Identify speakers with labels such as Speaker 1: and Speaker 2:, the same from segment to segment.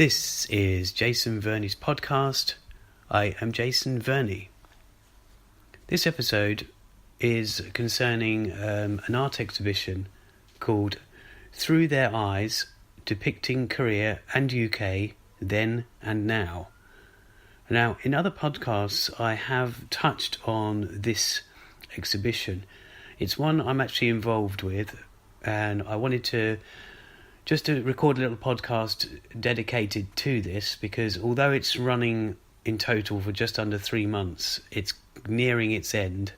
Speaker 1: This is Jason Verney's podcast. I am Jason Verney. This episode is concerning an art exhibition called Through Their Eyes, Depicting Korea and UK Then and Now. Now, in other podcasts, I have touched on this exhibition. It's one I'm actually involved with, and I wanted to record a little podcast dedicated to this, because although it's running in total for just under 3 months, it's nearing its end.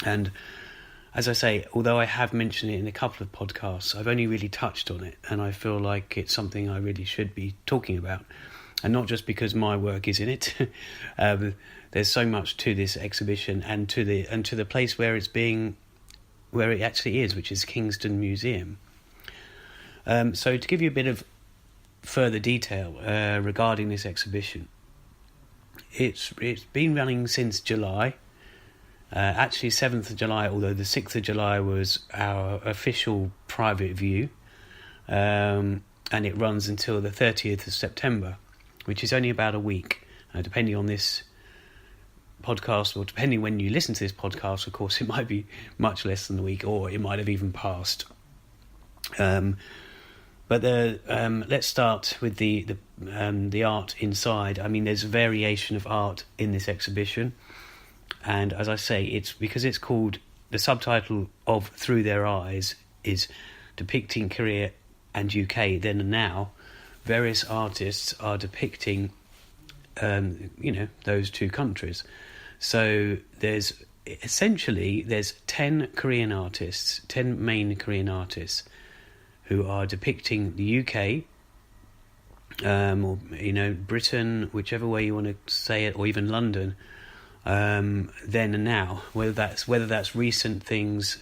Speaker 1: And as I say, although I have mentioned it in a couple of podcasts, I've only really touched on it, and I feel like it's something I really should be talking about. And not just because my work is in it. There's so much to this exhibition and to the place where it actually is, which is Kingston Museum. So to give you a bit of further detail regarding this exhibition, it's been running since July, actually 7th of July, although the 6th of July was our official private view, and it runs until the 30th of September, which is only about a week, depending on this podcast, or depending when you listen to this podcast. Of course, it might be much less than a week, or it might have even passed. But let's start with the art inside. I mean, there's a variation of art in this exhibition, and as I say, it's because it's called, the subtitle of Through Their Eyes is Depicting Korea and UK Then and Now. Various artists are depicting, those two countries. So there's 10 Korean artists, 10 main Korean artists, who are depicting the UK, or Britain, whichever way you want to say it, or even London, then and now. Whether that's recent things,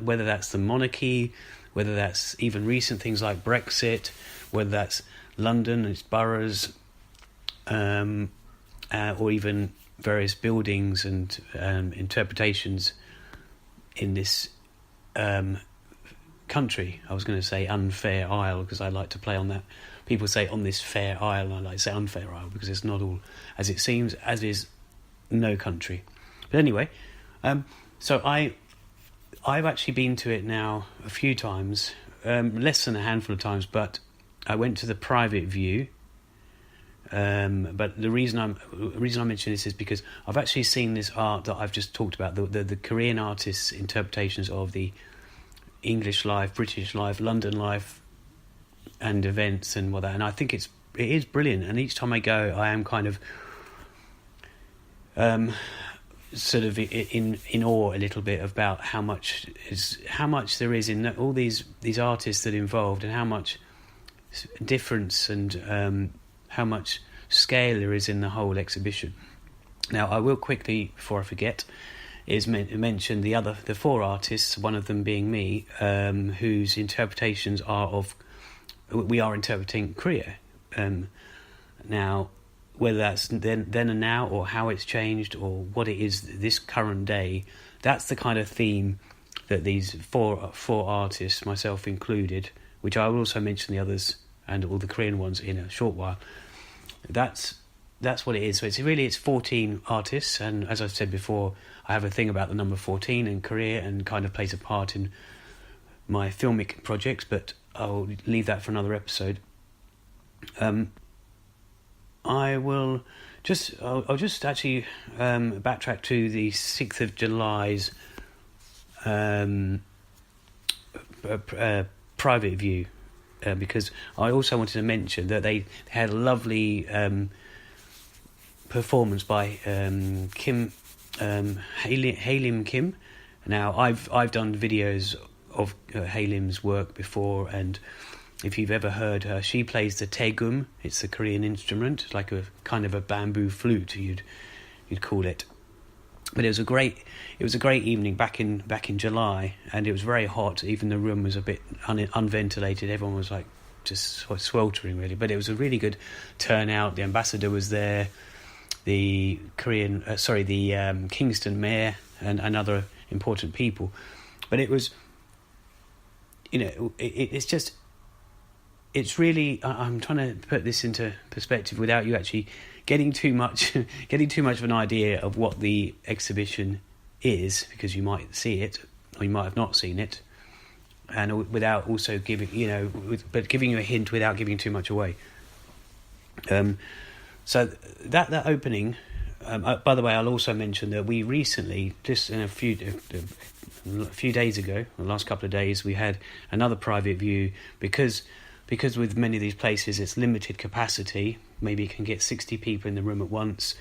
Speaker 1: whether that's the monarchy, whether that's even recent things like Brexit, whether that's London and its boroughs, or even various buildings and interpretations in this country. I was going to say unfair isle, because I like to play on that. People say on this fair isle, and I like to say unfair isle, because it's not all as it seems, as is no country. But anyway, so I've actually been to it now a few times, less than a handful of times, but I went to the private view. But the reason I mention this is because I've actually seen this art that I've just talked about, the Korean artists' interpretations of the English life, British life, London life, and events and all that. And I think it is brilliant. And each time I go, I am kind of sort of in awe a little bit about how much there is in all these artists that are involved, and how much difference and how much scale there is in the whole exhibition. Now, I will quickly, before I forget, mention the 4 artists, one of them being me, whose interpretations we are interpreting Korea. Now, whether that's then and now, or how it's changed, or what it is this current day, that's the kind of theme that these four artists, myself included, which I will also mention the others and all the Korean ones in a short while. That's what it is. So it's 14 artists, and as I've said before, I have a thing about the number 14 in Korea, and kind of plays a part in my filmic projects, but I'll leave that for another episode. I'll just actually backtrack to the 6th of July's private view, because I also wanted to mention that they had a lovely performance by Hae-lim Kim. Now, I've done videos of Hae-lim's work before, and if you've ever heard her, she plays the taegum. It's a Korean instrument, like a kind of a bamboo flute, you'd call it. But it was a great evening back in July, and it was very hot. Even the room was a bit unventilated. Everyone was like just sweltering, really. But it was a really good turnout. The ambassador was there, the Kingston mayor, and other important people. But it was, it's just it's really, I'm trying to put this into perspective without you actually getting too much of an idea of what the exhibition is, because you might see it or you might have not seen it, and without also giving but giving you a hint without giving too much away. So that opening. By the way, I'll also mention that we recently, just in a few days ago, the last couple of days, we had another private view because with many of these places it's limited capacity. Maybe you can get 60 people in the room at once,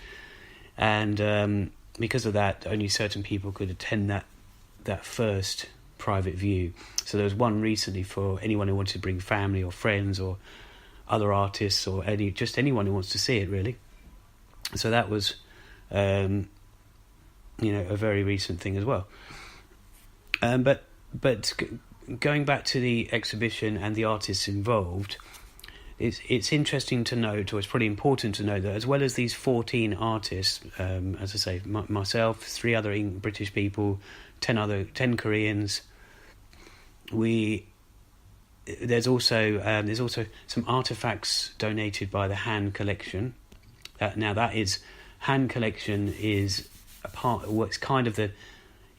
Speaker 1: and because of that, only certain people could attend that first private view. So there was one recently for anyone who wanted to bring family or friends or other artists or anyone who wants to see it, really. So that was a very recent thing as well. But going back to the exhibition and the artists involved, it's interesting to note, or it's pretty important to note, that as well as these 14 artists, as I say, myself, 3 other British people, 10 Koreans, there's also some artifacts donated by the hand collection. Hand collection is a part of what's kind of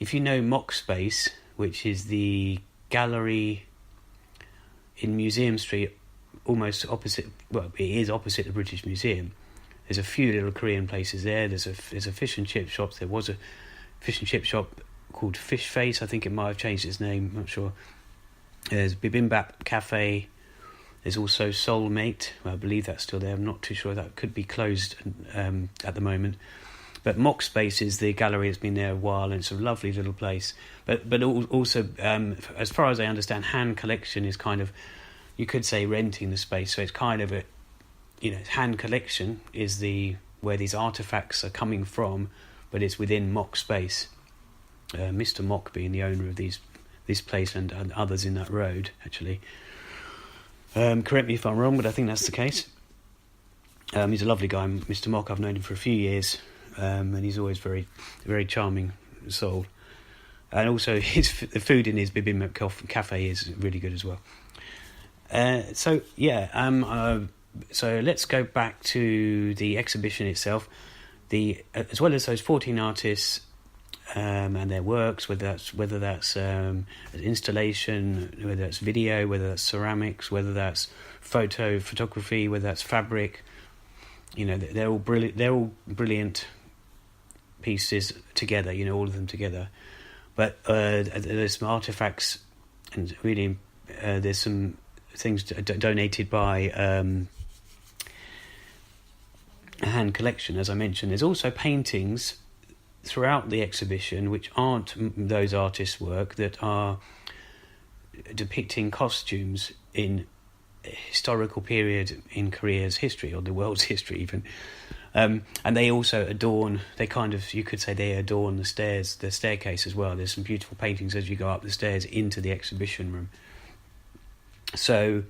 Speaker 1: if you know Mock Space, which is the gallery in Museum Street, almost opposite, well, it is opposite the British Museum. There's a few little Korean places there. There's a fish and chip shop. There was a fish and chip shop called Fish Face. I think it might have changed its name, I'm not sure. There's Bibimbap Cafe. There's also Soulmate. Well, I believe that's still there. I'm not too sure. That could be closed at the moment. But Mock Space is the gallery that's been there a while, and it's a lovely little place. But also, as far as I understand, hand collection is kind of, you could say, renting the space. So it's kind of hand collection is where these artifacts are coming from, but it's within Mock Space. Mr. Mock being the owner of this place and others in that road, actually. Correct me if I'm wrong, but I think that's the case. He's a lovely guy, Mr. Mock. I've known him for a few years, and he's always very, very charming soul. And also, the food in his Bibimbap Cafe is really good as well. So let's go back to the exhibition itself. As well as those 14 artists and their works, whether that's installation, whether that's video, whether that's ceramics, whether that's photography, whether that's fabric, they're all brilliant. They're all brilliant pieces together. All of them together. But there's some artifacts, and really, there's some things donated by a hand collection, as I mentioned. There's also paintings throughout the exhibition which aren't those artists' work, that are depicting costumes in a historical period in Korea's history, or the world's history even. And they also adorn, you could say they adorn the staircase as well. There's some beautiful paintings as you go up the stairs into the exhibition room. So,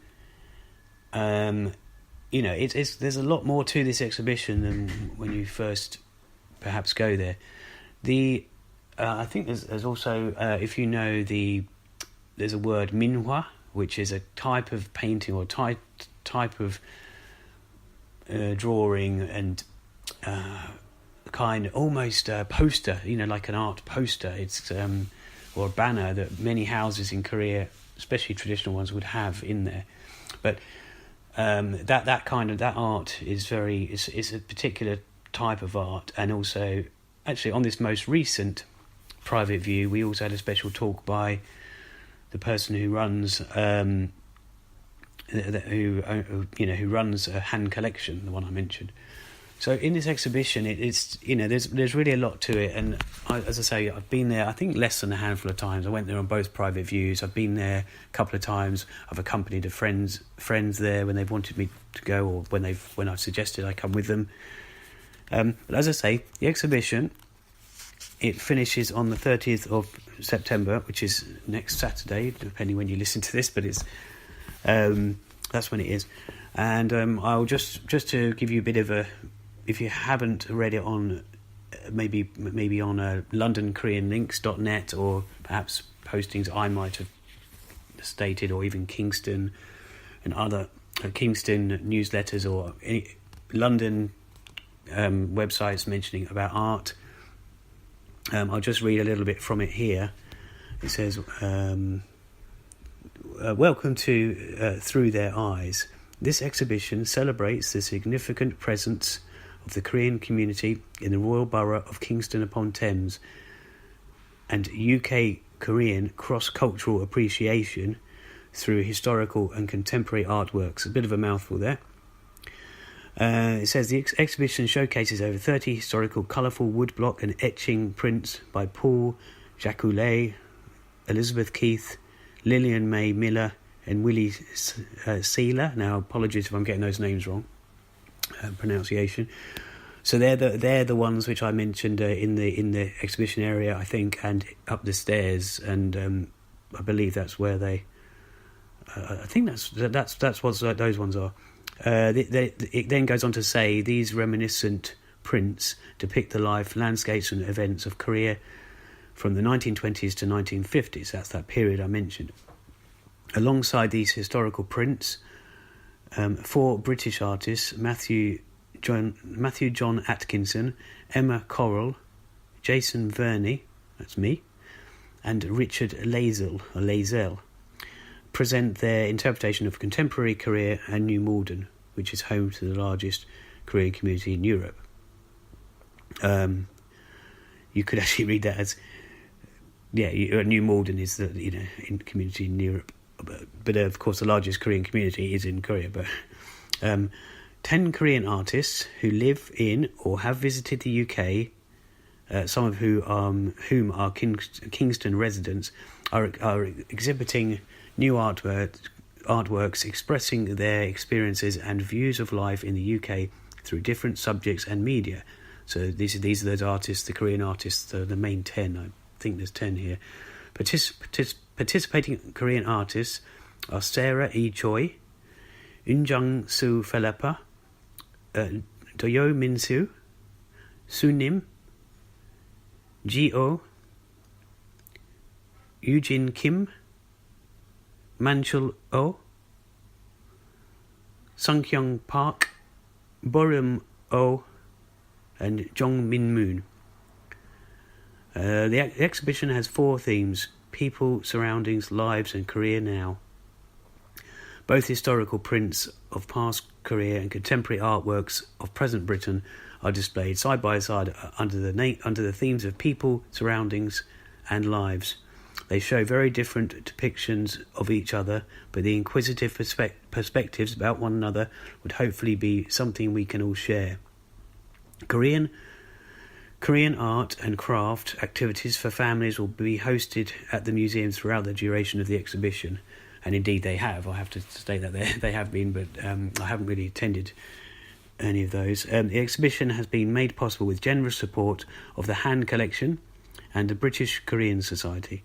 Speaker 1: there's a lot more to this exhibition than when you first perhaps go there. I think there's also, if you know there's a word minhwa, which is a type of painting or type of drawing and kind of almost a poster, like an art poster. It's or a banner that many houses in Korea, especially traditional ones, would have in there. But that art is it's a particular type of art. And also, actually, on this most recent private view, we also had a special talk by the person who runs who runs a hand collection, the one I mentioned. So in this exhibition, it's there's really a lot to it, and as I say, I've been there I think less than a handful of times. I went there on both private views. I've been there a couple of times. I've accompanied friends there when they've wanted me to go, or when I've suggested I come with them. But as I say, the exhibition, it finishes on the 30th of September, which is next Saturday, depending when you listen to this, but it's that's when it is. And I'll just to give you a bit of a, if you haven't read it on maybe on LondonKoreanLinks.net, or perhaps postings I might have stated, or even Kingston and other Kingston newsletters or any London websites mentioning about art. I'll just read a little bit from it here. It says, welcome to Through Their Eyes. This exhibition celebrates the significant presence of the Korean community in the Royal Borough of Kingston upon Thames and UK Korean cross-cultural appreciation through historical and contemporary artworks. A bit of a mouthful there. It says the exhibition showcases over 30 historical colourful woodblock and etching prints by Paul Jacoulet, Elizabeth Keith, Lillian May Miller and Willie Sealer. Now, apologies if I'm getting those names wrong, pronunciation. So they're the ones which I mentioned in the exhibition area, I think, and up the stairs, and I believe that's where they. I think that's what those ones are. It then goes on to say these reminiscent prints depict the life, landscapes, and events of Korea from the 1920s to 1950s. That's that period I mentioned. Alongside these historical prints, 4 British artists, Matthew John Atkinson, Emma Correll, Jason Verney, that's me, and Richard Lazell, present their interpretation of contemporary Korea and New Malden, which is home to the largest Korean community in Europe. You could actually read that as, New Malden is the in community in Europe, but of course the largest Korean community is in Korea. But 10 Korean artists who live in or have visited the UK, some of whom are Kingston residents, are exhibiting new artworks expressing their experiences and views of life in the UK through different subjects and media. So these are those artists, the Korean artists, the main 10. I think there's 10 here. Participating Korean artists are Sarah E. Choi, Unjung Soo Philippa, Doyo Min Soo, Sunim, Ji-oh, Eugene Kim, Manchul Oh, Sungkyung Park, Borum Oh, and Jong Min Moon. The exhibition has 4 themes: people, surroundings, lives, and Korea now. Both historical prints of past Korea and contemporary artworks of present Britain are displayed side by side under the themes of people, surroundings, and lives. They show very different depictions of each other, but the inquisitive perspectives about one another would hopefully be something we can all share. Korean art and craft activities for families will be hosted at the museum throughout the duration of the exhibition, and indeed they have. I have to state that they have been, but I haven't really attended any of those. The exhibition has been made possible with generous support of the Han Collection and the British Korean Society.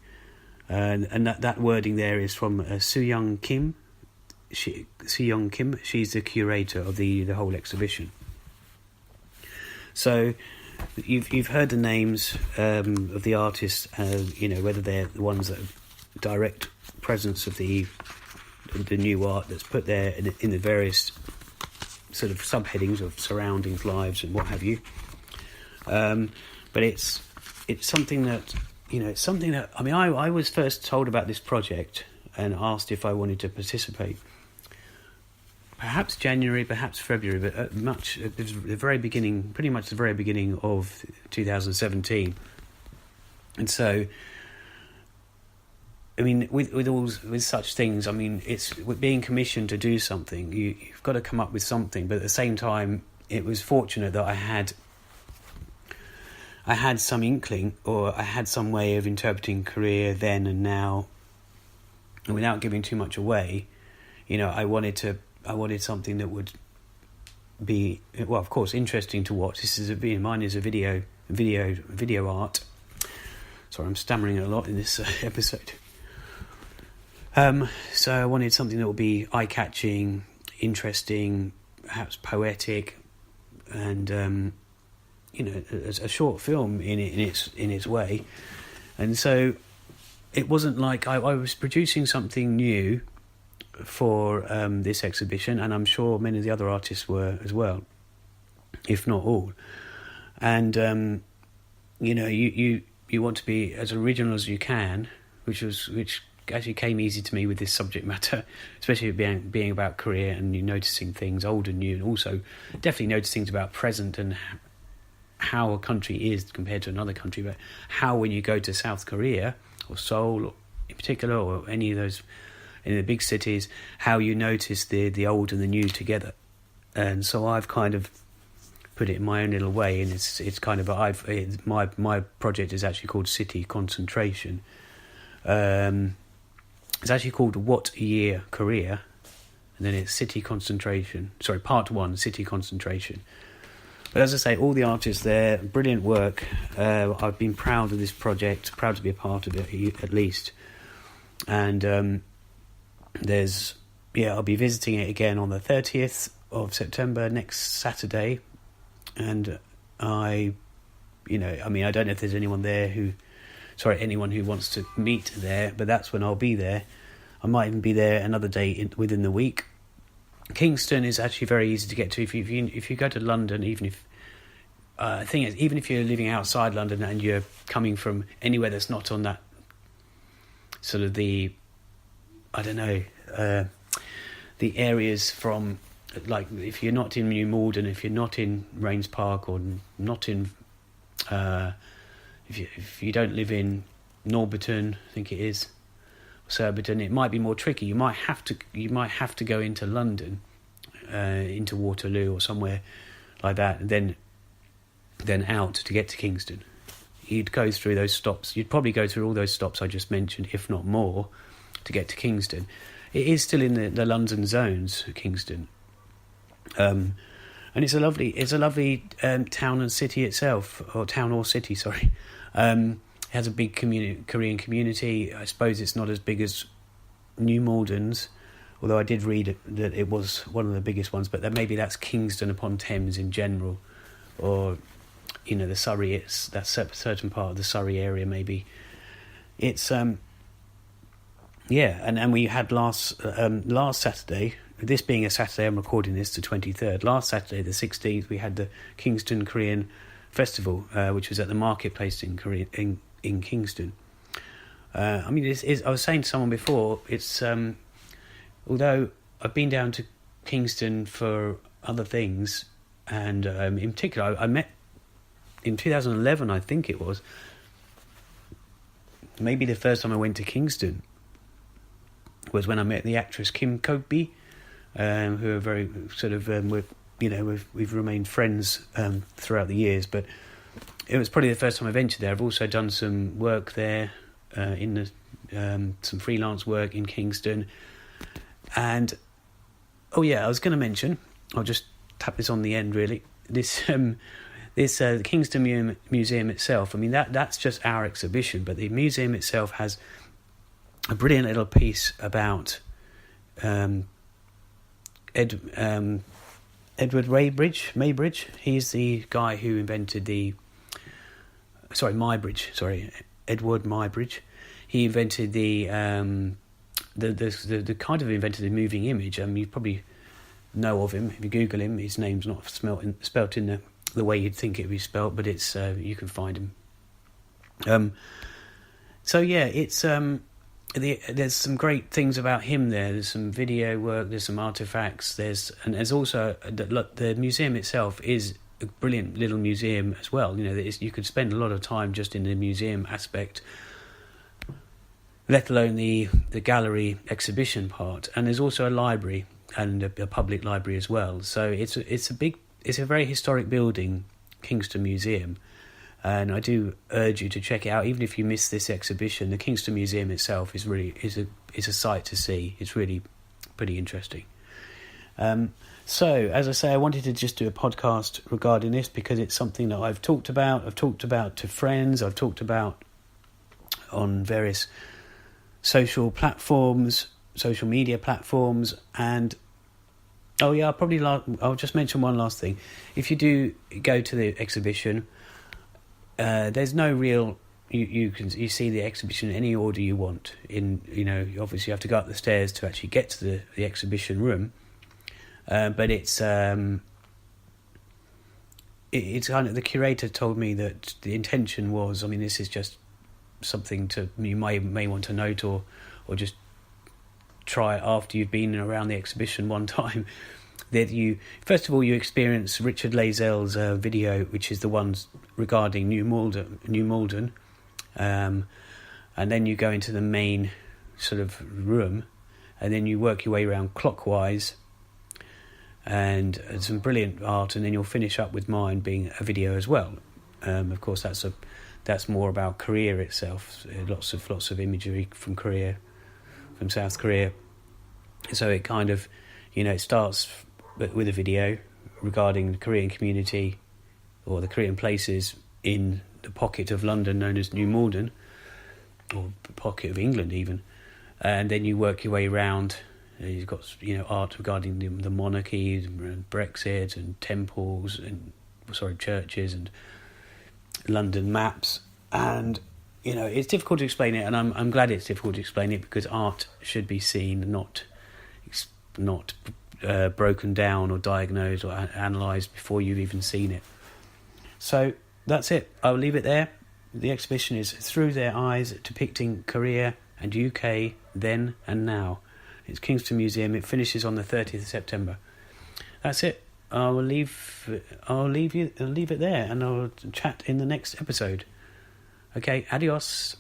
Speaker 1: And that wording there is from Soo-young Kim. She's the curator of the whole exhibition. So you've heard the names of the artists, whether they're the ones that have direct presence of the new art that's put there in the various sort of subheadings of surroundings, lives, and what have you. But it's something that. It's something that, I was first told about this project and asked if I wanted to participate. Perhaps January, perhaps February, but at the very beginning, pretty much the very beginning of 2017. And so, with such things, it's with being commissioned to do something, you've got to come up with something. But at the same time, it was fortunate that I had some inkling, or I had some way of interpreting Korea then and now, and without giving too much away. I wanted something that would be, well, of course, interesting to watch. Mine is a video art. Sorry, I'm stammering a lot in this episode. So I wanted something that would be eye-catching, interesting, perhaps poetic, and a short film in its way. And so it wasn't like I was producing something new for this exhibition, and I'm sure many of the other artists were as well, if not all. And you want to be as original as you can, which actually came easy to me with this subject matter, especially being about Korea, and you noticing things old and new, and also definitely notice things about present and how a country is compared to another country, but how when you go to South Korea or Seoul in particular, or any of those in the big cities, how you notice the old and the new together. And so I've kind of put it in my own little way, and it's kind of my project is actually called City Concentration. It's actually called What Year Korea, and then it's City Concentration. Sorry, Part 1, City Concentration. But as I say, all the artists there, brilliant work. I've been proud of this project, proud to be a part of it at least. And I'll be visiting it again on the 30th of September, next Saturday. And I don't know if there's anyone who wants to meet there, but that's when I'll be there. I might even be there another day within the week. Kingston is actually very easy to get to. If you go to London, even if you're living outside London and you're coming from anywhere that's not on that sort of the areas from, like, if you're not in New Malden, if you're not in Rains Park, or not in if you don't live in Norbiton, I think it is, Surbiton, it might be more tricky. You might have to go into London, into Waterloo or somewhere like that, and then out to get to Kingston. You'd go through those stops. You'd probably go through all those stops I just mentioned, if not more, to get to Kingston. It is still in the London zones, Kingston, and it's a lovely town and city itself, or town or city, sorry. It has a big Korean community. I suppose it's not as big as New Malden's, although I did read that it was one of the biggest ones. But maybe that's Kingston upon Thames in general, or the Surrey. It's that certain part of the Surrey area. Maybe it's and we had last Saturday. This being a Saturday, I'm recording this, the 23rd. Last Saturday, the 16th, we had the Kingston Korean Festival, which was at the marketplace in Kingston. I was saying to someone before, it's although I've been down to Kingston for other things, and in particular, I met in 2011, I think it was, maybe the first time I went to Kingston was when I met the actress Kim Kobe, who are very sort of we've remained friends throughout the years, but it was probably the first time I ventured there. I've also done some work there, some freelance work in Kingston, and I was going to mention, I'll just tap this on the end really, this the Kingston Museum itself. I mean, that's just our exhibition, but the museum itself has a brilliant little piece about Edward Muybridge. He's the guy who invented Edward Muybridge. He invented the kind of invented the moving image. You probably know of him if you Google him. His name's not spelt in the way you'd think it would be spelt, but it's you can find him. There's some great things about him there. There's some video work, there's some artifacts, there's also the museum itself is a brilliant little museum as well. You could spend a lot of time just in the museum aspect, let alone the gallery exhibition part. And there's also a library, and a public library as well. So it's a very historic building, Kingston Museum. And I do urge you to check it out, even if you miss this exhibition. The Kingston Museum itself is a sight to see. It's really pretty interesting. So, as I say, I wanted to just do a podcast regarding this because it's something that I've talked about. I've talked about to friends. I've talked about on various social media platforms, and I'll just mention one last thing. If you do go to the exhibition, there's no real you see the exhibition in any order you want. You obviously have to go up the stairs to actually get to the exhibition room, but it's kind of, the curator told me that the intention was, I mean, this is just something you may want to note or just try it after you've been around the exhibition one time. That you first of all you experience Richard Lazel's video, which is the ones regarding New Malden, and then you go into the main sort of room, and then you work your way around clockwise, and some brilliant art, and then you'll finish up with mine being a video as well. Of course, that's more about Korea itself. Lots of imagery from Korea, from South Korea. So it kind of, it starts with a video regarding the Korean community or the Korean places in the pocket of London known as New Malden, or pocket of England even, and then you work your way around. You've got art regarding the monarchy and Brexit and temples and churches and London maps, and it's difficult to explain it, and I'm glad it's difficult to explain it, because art should be seen, not broken down or diagnosed or analysed before you've even seen it. So that's it. I'll leave it there. The exhibition is Through Their Eyes, depicting Korea and UK then and now. It's Kingston Museum. It finishes on the 30th of September. That's it. I'll leave it there, and I'll chat in the next episode. Okay, adios.